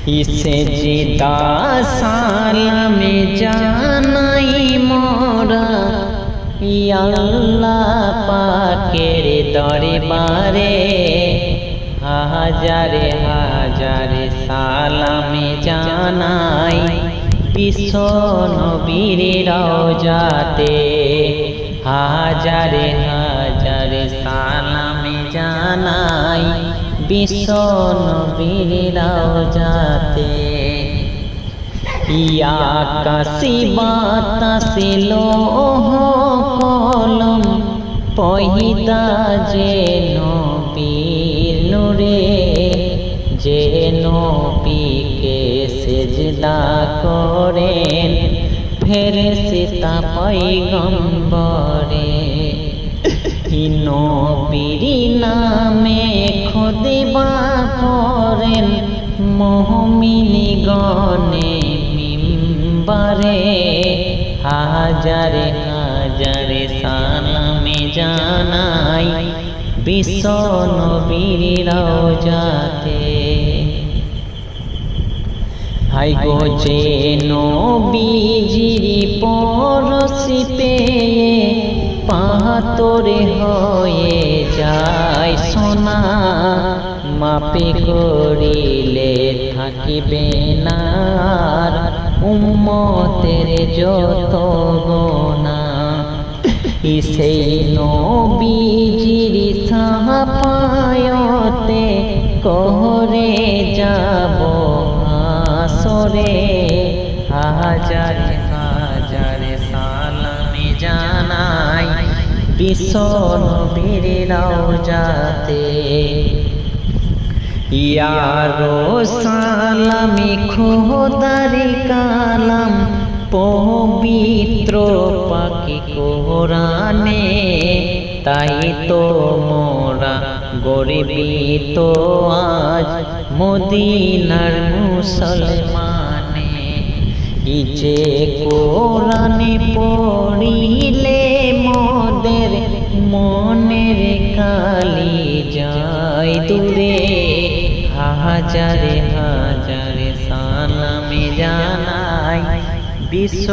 সেজদা সালামে জানাই মোরা আল্লাহ পাকের দরবারে, হাজারে হাজারে সালামে জানাই বিশ্ব নবীর রওজাতে। হাজারে হাজারে সালামে জানাই বিশ্ব নবীর রওজাতে। আকাশে বাতাসে লৌহ কলম পয়দা যে নবীর নূরে, যে নবীকে সেজদা করেন ফেরেশতা পয়গম্বরে। নবীর নামে খুতবা করেন মুমিনগণে মিম্বরে, হাজারে হাজারে সালামে জানাই বিশ্ব নবীর রওজাতে। হাই গো যে নবীজির পরশ পেয়ে পাথরে হয়ে যায় সোনা, মাপে করিলে থাকিবে না উম্মতের যত গোনা। সেই নবীজির সাফায়াতে করে যাব হাসরে, হাজারে হাজারে সালামে জানাই বিশ্ব নবীর রওজাতে। ইয়া রাসূলামি খোদার কালাম পবিত্র পাক কোরআনে, তাই তো মোরা গর্বিত আজ মদিনার মুসলমানে। যে কোরআনে পড়িলে মোদের মনের কালি যায় দূরে, হাজারে হাজারে সালামে জানাই বিশ্ব